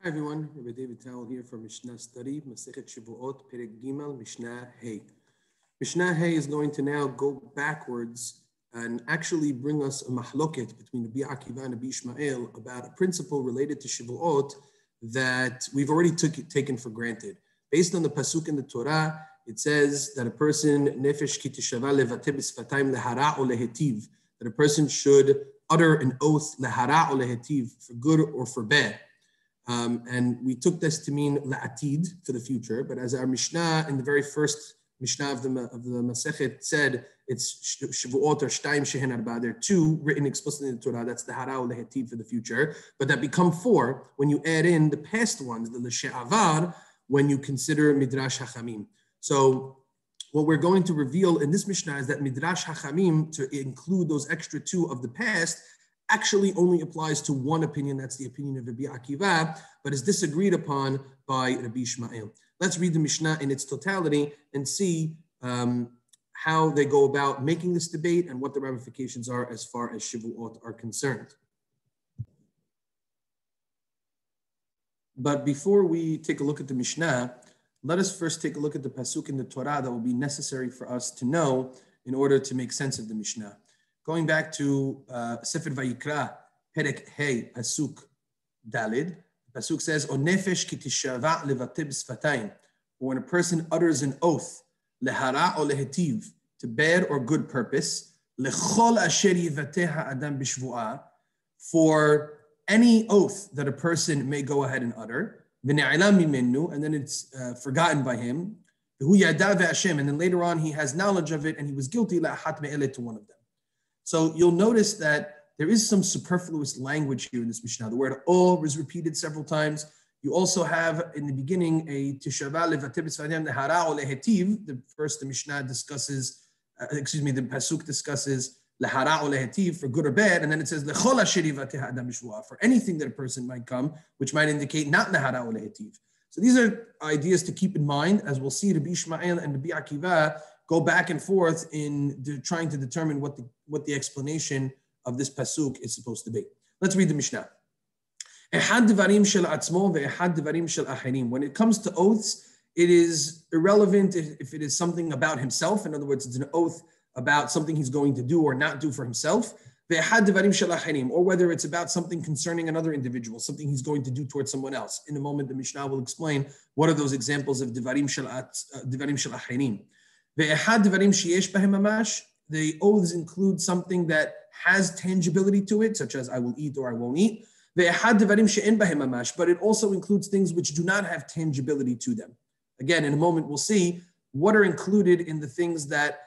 Hi everyone, Rabbi David Tawil here for Mishna Study, Masechet Shevuot, Perek Gimel, Mishnah Hey. Mishnah Hey is going to now go backwards and actually bring us a Majloket between Rabbi Akiva and Rabbi Ishmael about a principle related to Shevuot that we've already taken for granted. Based on the pasuk in the Torah, it says that a person nefesh ki teshava levateh b'sfatayim lehara o lehetiv, that a person should utter an oath lehara o lehetiv, for good or for bad. And we took this to mean la'atid, for the future. But as our Mishnah in the very first Mishnah of the Masechet said, it's Shevuot or Shtaim Shehen Arba. There are two written explicitly in the Torah. That's the hara or lehetid for the future. But that become four when you add in the past ones, the l'she'avar, when you consider Midrash Hachamim. So what we're going to reveal in this Mishnah is that Midrash Hachamim, to include those extra two of the past, actually only applies to one opinion. That's the opinion of Rabbi Akiva, but is disagreed upon by Rabbi Ishmael. Let's read the Mishnah in its totality and see how they go about making this debate and what the ramifications are as far as Shevuot are concerned. But before we take a look at the Mishnah, let us first take a look at the pasuk in the Torah that will be necessary for us to know in order to make sense of the Mishnah. Going back to Sefer Vayikra, Perek Hey, pasuk Dalid, the pasuk says, "O nefesh ki tishava levateh b'sfatayim," or when a person utters an oath, lehara o lehetiv, to bad or good purpose, lechol asher yivateh ha'adam b'shvuah, for any oath that a person may go ahead and utter, v'ne'alam mimenu, and then it's forgotten by him, v'hu yada ve'ashem, and then later on he has knowledge of it and he was guilty la'achat me'elet, to one of them. So you'll notice that there is some superfluous language here in this Mishnah. The word "o" is repeated several times. You also have in the beginning a tishava levateh b'sfatayim lehara o lehetiv. The Mishnah discusses, the pasuk discusses lehara o lehetiv, for good or bad, and then it says lechol asher yivateh ha'adam b'shvuah, for anything that a person might come, which might indicate not lehara o lehetiv. So these are ideas to keep in mind, as we'll see Rabbi Ishmael and Rabbi Akiva go back and forth in trying to determine what the explanation of this pasuk is supposed to be. Let's read the Mishnah. When it comes to oaths, it is irrelevant if it is something about himself. In other words, it's an oath about something he's going to do or not do for himself. Or whether it's about something concerning another individual, something he's going to do towards someone else. In a moment, the Mishnah will explain what are those examples of divarim shel achirim. The oaths include something that has tangibility to it, such as I will eat or I won't eat. But it also includes things which do not have tangibility to them. Again, in a moment, we'll see what are included in the things that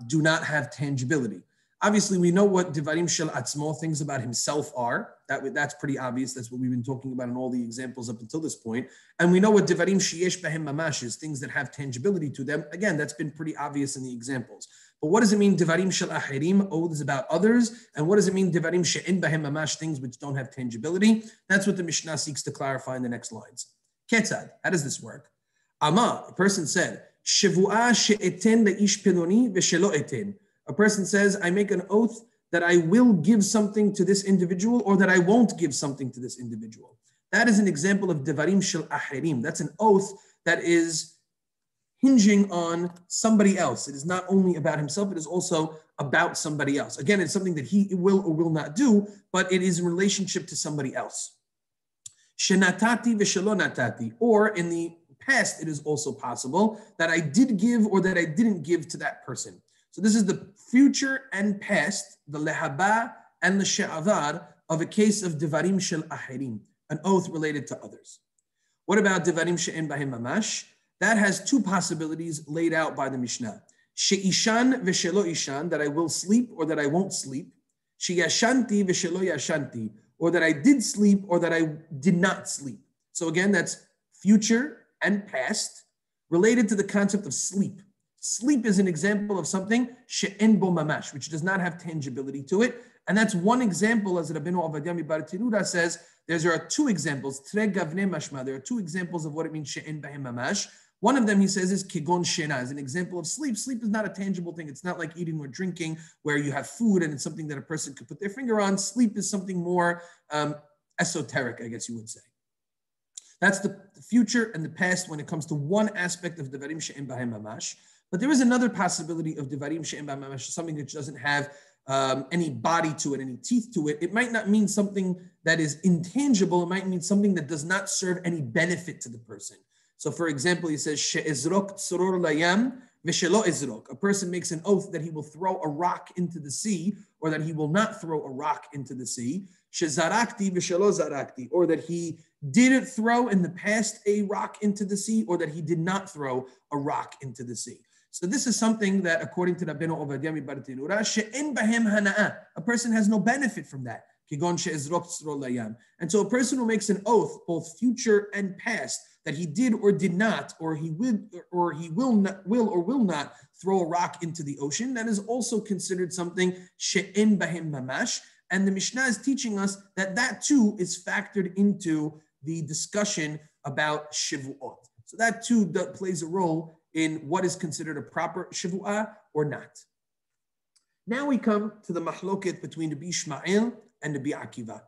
do not have tangibility. Obviously, we know what divarim shel atzmo, things about himself, are. That's pretty obvious. That's what we've been talking about in all the examples up until this point. And we know what divarim sheyesh bahem mamash is, things that have tangibility to them. Again, that's been pretty obvious in the examples. But what does it mean divarim shel achirim, oaths about others? And what does it mean divarim she'en bahem mamash, things which don't have tangibility? That's what the Mishnah seeks to clarify in the next lines. Ketzad, how does this work? Ama, a person said, Shevuah she'eten le'ish peloni v'shelo eten. A person says, I make an oath that I will give something to this individual or that I won't give something to this individual. That is an example of divarim shel achirim. That's an oath that is hinging on somebody else. It is not only about himself, it is also about somebody else. Again, it's something that he will or will not do, but it is in relationship to somebody else. Shenatati v'shelo natati, or in the past, it is also possible that I did give or that I didn't give to that person. So this is the future and past, the lehaba and the she'avar of a case of divarim shel achirim, an oath related to others. What about divarim she'en bahem mamash? That has two possibilities laid out by the Mishnah. She'ishan v'shelo ishan, that I will sleep or that I won't sleep. She'yashanti v'shelo yashanti, or that I did sleep or that I did not sleep. So again, that's future and past related to the concept of sleep. Sleep is an example of something she'en bo mamash, which does not have tangibility to it. And that's one example, as Rabbeinu Ovadia Mibar Tirura says, there are two examples. Tre gavne mashma. There are two examples of what it means she'en bahem mamash. One of them, he says, is kigon shena, is an example of sleep. Sleep is not a tangible thing. It's not like eating or drinking where you have food and it's something that a person could put their finger on. Sleep is something more esoteric, I guess you would say. That's the future and the past when it comes to one aspect of Devarim She'en Bahem Mamash. But there is another possibility of Devarim She'en Bahem Mamash, something that doesn't have any body to it, any teeth to it. It might not mean something that is intangible. It might mean something that does not serve any benefit to the person. So for example, he says, She'ezrok tzoror layam v'shelo ezrok. A person makes an oath that he will throw a rock into the sea, or that he will not throw a rock into the sea. Shezarakti v'shelo zarakti, or that he did throw in the past a rock into the sea, or that he did not throw a rock into the sea. So this is something that, according to Rabbeinu Ovadia Mibar Tinura, she'en bahem hana'ah, a person has no benefit from that. Kigon she'ezrok tzoror layam. And so a person who makes an oath, both future and past, that he did or did not, or he will not throw a rock into the ocean, that is also considered something she'en bahem mamash. And the Mishnah is teaching us that that too is factored into the discussion about Shevuot. So that too plays a role in what is considered a proper Shevuah or not. Now we come to the Majloket between Rabbi Ishmael and Rabbi Akiva.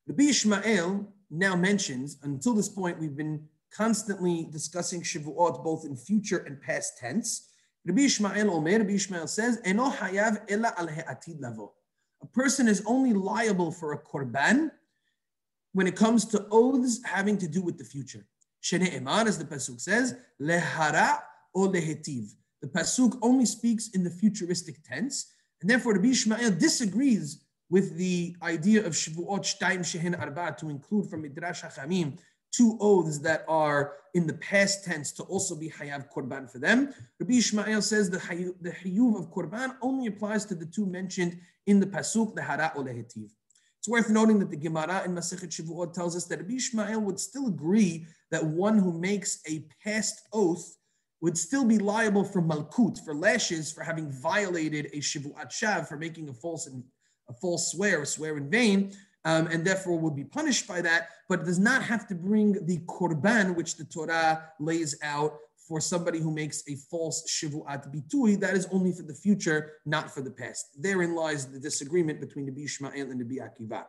Rabbi Ishmael now mentions, until this point we've been constantly discussing Shevuot both in future and past tense. Rabbi Ishmael says, Eno hayav ela al he'atid lavo. A person is only liable for a korban when it comes to oaths having to do with the future. Shene'emar, as the pasuk says, lehara or lehetiv. The pasuk only speaks in the futuristic tense, and therefore Rabbi Ishmael disagrees with the idea of Shevuot Shtayim Shehen Arba to include from Midrash HaChamim 2 oaths that are in the past tense to also be Hayav Korban for them. Rabbi Ishmael says the Hayuv of Korban only applies to the 2 mentioned in the pasuk, the Hara or Lehetiv. It's worth noting that the Gemara in Masechet Shevuot tells us that Rabbi Ishmael would still agree that one who makes a past oath would still be liable for malkut, for lashes, for having violated a Shevuat Shav, for making a false swear, a swear in vain, and therefore would be punished by that, but does not have to bring the korban, which the Torah lays out for somebody who makes a false Shevuat bitui. That is only for the future, not for the past. Therein lies the disagreement between Rabbi Ishmael and Rabbi Akiva.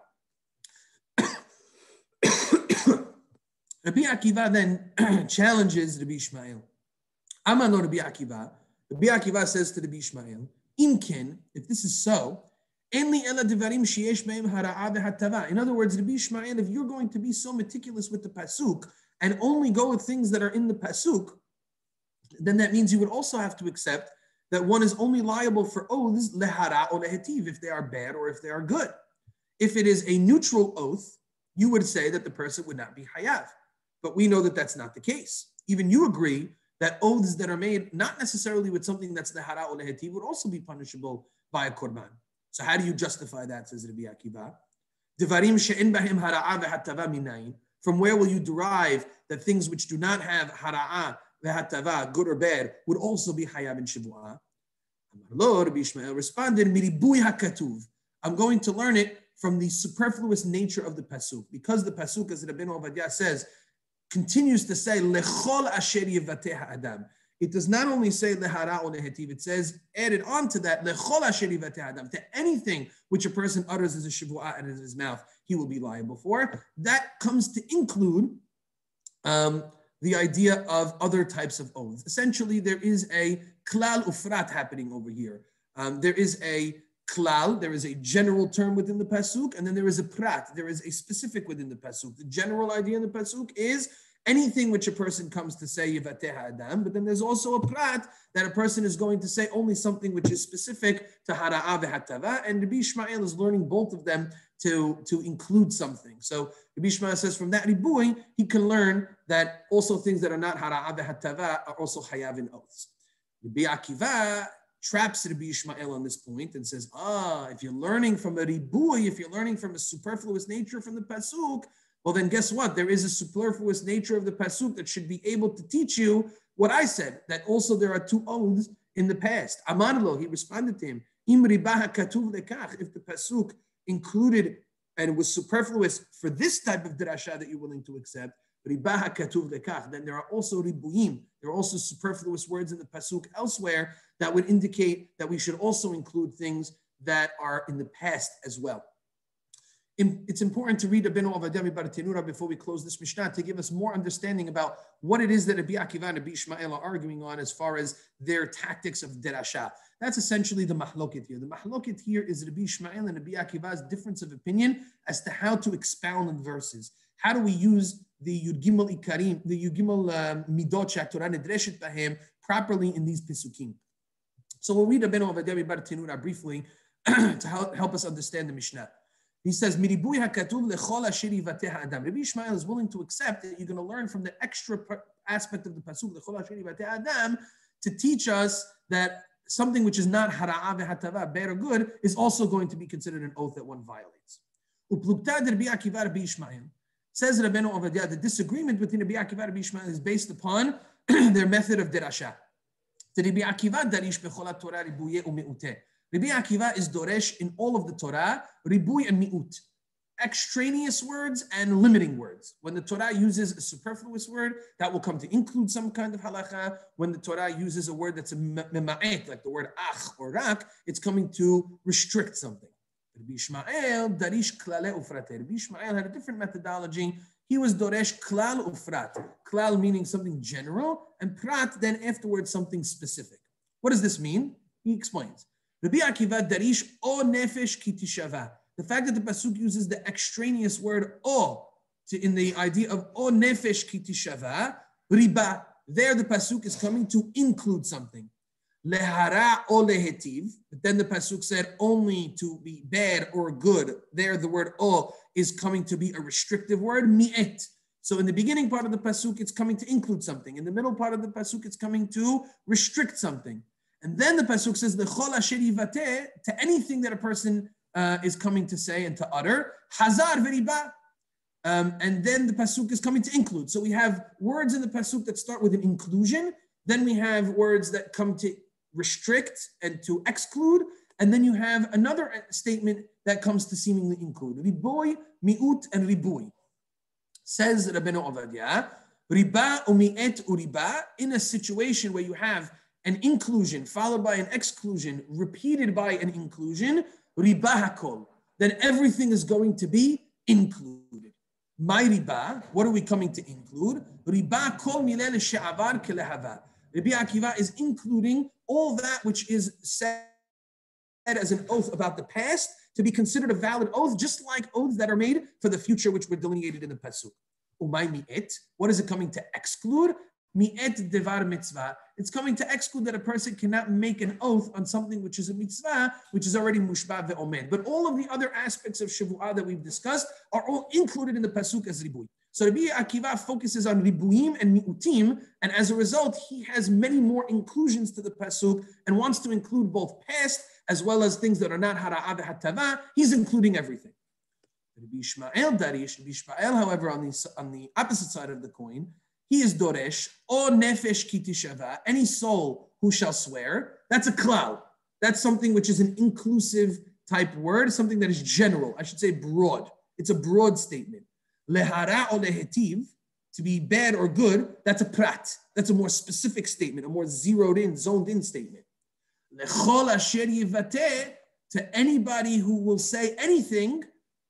Rabbi Akiva then challenges Rabbi Ishmael. Amano Rabbi Akiva. Rabbi Akiva says to Rabbi Ishmael, Imkin, if this is so, in other words, Rabbi Ishmael, if you're going to be so meticulous with the pasuk and only go with things that are in the pasuk, then that means you would also have to accept that one is only liable for oaths lehara or lehetiv, if they are bad or if they are good. If it is a neutral oath, you would say that the person would not be hayav. But we know that that's not the case. Even you agree that oaths that are made not necessarily with something that's lehara or lehetiv would also be punishable by a korban. So how do you justify that, says Rabbi Akiva? Devarim she'en bahem hara'a v'hatava minayin. From where will you derive that things which do not have hara'a v'hatava, good or bad, would also be hayav in Shevuah? Rabbi Ishmael responded, miribui hakatuv. I'm going to learn it from the superfluous nature of the pasuk. Because the pasuk, as Rabbeinu Ovadia says, continues to say, lechol asher yivateh adam. It does not only say lehara or lehetiv, it says, added on to that, lechol asher yivateh adam, to anything which a person utters as a Shevuah and in his mouth, he will be liable for. That comes to include the idea of other types of oaths. Essentially, there is a klal ufrat happening over here. There is a klal, there is a general term within the pasuk, and then there is a prat, there is a specific within the pasuk. The general idea in the pasuk is anything which a person comes to say yivateh adam, but then there's also a prat that a person is going to say only something which is specific to hara'a v'hatava, and Rabbi Ishmael is learning both of them to include something. So Rabbi Ishmael says from that ribui, he can learn that also things that are not hara'a v'hatava are also hayav in oaths. Rabbi Akiva traps Rabbi Ishmael on this point and says, if you're learning from a ribui, if you're learning from a superfluous nature from the pasuk, well then guess what? There is a superfluous nature of the pasuk that should be able to teach you what I said, that also there are 2 oaths in the past. Amarlo, he responded to him, Im ribaha katuv lekach, if the pasuk included and was superfluous for this type of drasha that you're willing to accept, ribaha katuv lekach, then there are also ribuyim, there are also superfluous words in the pasuk elsewhere that would indicate that we should also include things that are in the past as well. it's important to read Rabbeinu Ovadia Bartenura before we close this Mishnah to give us more understanding about what it is that Rabbi Akiva and Rabbi Ishmael are arguing on as far as their tactics of derasha. That's essentially the Majloket here. The Majloket here is Rabbi Ishmael and Rabbi Akiva's difference of opinion as to how to expound on verses. How do we use the Yud Gimel Ikarim, the Yud Gimel Midot Torah Nedreshet Bahem properly in these Pesukim? So we'll read Rabbeinu Ovadia Bartenura briefly to help us understand the Mishnah. He says, Rabbi Ishmael is willing to accept that you're going to learn from the extra aspect of the pasuk, to teach us that something which is not hara'a ve'hatava, bad or good, is also going to be considered an oath that one violates. Says Rabbeinu Ovadia, the disagreement between Rabbi Akiva and Rabbi Ishmael is based upon their method of derasha. Rabbi Akiva darish b'chol Torah ribuye u'me'uteh. Rabbi Akiva is doresh in all of the Torah, ribuy and mi'ut, extraneous words and limiting words. When the Torah uses a superfluous word, that will come to include some kind of halacha. When the Torah uses a word that's a mema'et, like the word ach or rak, it's coming to restrict something. Rabbi Ishmael darish klale ufrate. Rabbi Ishmael had a different methodology. He was doresh klal ufrat. Klal meaning something general, and prat then afterwards something specific. What does this mean? He explains. Rabbi Akiva darish o nefesh ki tishava. The fact that the pasuk uses the extraneous word o in the idea of o nefesh ki tishava, riba. There the pasuk is coming to include something. Lehara o lehetiv. But then the pasuk said only to be bad or good. There the word o is coming to be a restrictive word, mi'et. So in the beginning part of the pasuk, it's coming to include something. In the middle part of the pasuk, it's coming to restrict something. And then the pasuk says, "L'chol asher yivateh," to anything that a person is coming to say and to utter, hazar v'riba. And then the pasuk is coming to include. So we have words in the pasuk that start with an inclusion. Then we have words that come to restrict and to exclude. And then you have another statement that comes to seemingly include. Riboy, mi'ut, and riboy. Says Rabbeinu Ovadia, riba u'mi'et uriba, in a situation where you have an inclusion followed by an exclusion, repeated by an inclusion, riba hakol, then everything is going to be included. My riba, what are we coming to include? Riba kol milel she'avar kelehava. Rabbi Akiva is including all that which is said as an oath about the past to be considered a valid oath, just like oaths that are made for the future, which were delineated in the pasuk. Umay mi'et, what is it coming to exclude? Mi'et devar mitzvah. It's coming to exclude that a person cannot make an oath on something which is a mitzvah, which is already mushba ve'omed. But all of the other aspects of Shevuot that we've discussed are all included in the pasuk as ribuy. So Rabbi Akiva focuses on ribuyim and mi'utim, and as a result, he has many more inclusions to the pasuk and wants to include both past as well as things that are not hara'a ve'hatava. He's including everything. Rabbi Ishmael darish. Rabbi Ishmael, however, on the opposite side of the coin, he is doresh, o nefesh ki tishava, any soul who shall swear. That's a klal. That's something which is an inclusive type word, something that is general. I should say broad. It's a broad statement. Lehara o lehetiv, to be bad or good, that's a prat. That's a more specific statement, a more zeroed in, zoned in statement. Lechol asher yivateh, to anybody who will say anything,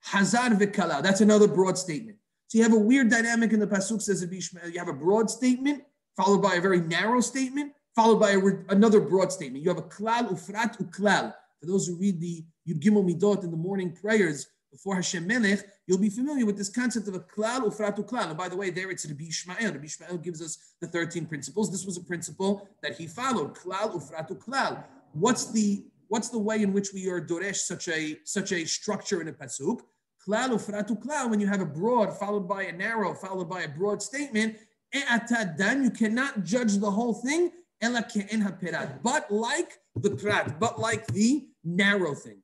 hazar v'kala. That's another broad statement. So you have a weird dynamic in the pasuk, says Rabbi Ishmael. You have a broad statement, followed by a very narrow statement, followed by another broad statement. You have a klal, ufrat, uklal. For those who read the Yud Gimel Midot in the morning prayers before Hashem Melech, you'll be familiar with this concept of a klal, ufrat, uklal. And by the way, there it's Rabbi Ishmael. Rabbi Ishmael gives us the 13 principles. This was a principle that he followed, klal, ufrat, uklal. What's the way in which we are doresh such a structure in a pasuk? Klal ufratu klal, when you have a broad followed by a narrow, followed by a broad statement, dan, you cannot judge the whole thing, but like the prat, but like the narrow thing.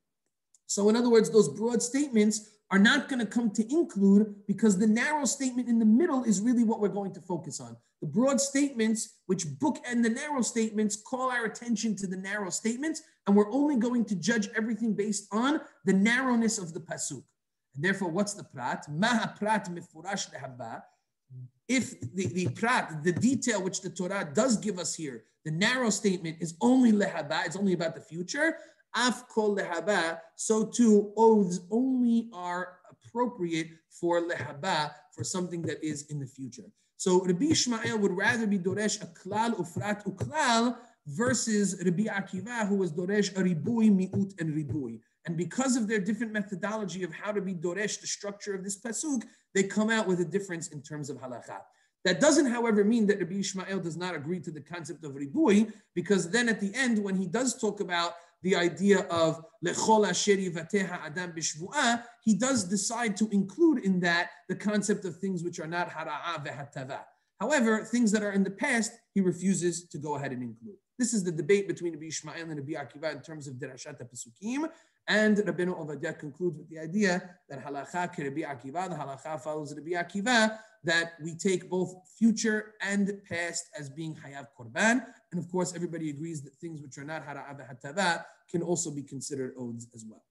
So in other words, those broad statements are not going to come to include because the narrow statement in the middle is really what we're going to focus on. The broad statements, which bookend the narrow statements, call our attention to the narrow statements, and we're only going to judge everything based on the narrowness of the pasuk. And therefore, what's the prat? Maha prat mefurash lehaba. If the prat, the detail which the Torah does give us here, the narrow statement is only lehaba, it's only about the future. Af kol lehaba, so too oaths only are appropriate for lehaba, for something that is in the future. So Rabbi Ishmael would rather be doresh a klal ufrat uklal versus Rabbi Akiva, who was doresh a ribui, mi'ut, and ribui. And because of their different methodology of how to be doresh, the structure of this pasuk, they come out with a difference in terms of halacha. That doesn't, however, mean that Rabbi Ishmael does not agree to the concept of ribui, because then at the end, when he does talk about the idea of lechol asher yivateha adam b'shvuah, he does decide to include in that the concept of things which are not hara'a ve'hatava. However, things that are in the past, he refuses to go ahead and include. This is the debate between Rabbi Ishmael and Rabbi Akiva in terms of derashat pesukim. And Rabbeinu Ovadia concludes with the idea that halacha ke Rabbi Akiva, the halacha follows Rabbi Akiva, that we take both future and past as being hayav korban. And of course, everybody agrees that things which are not hara'a v'hatava can also be considered odes as well.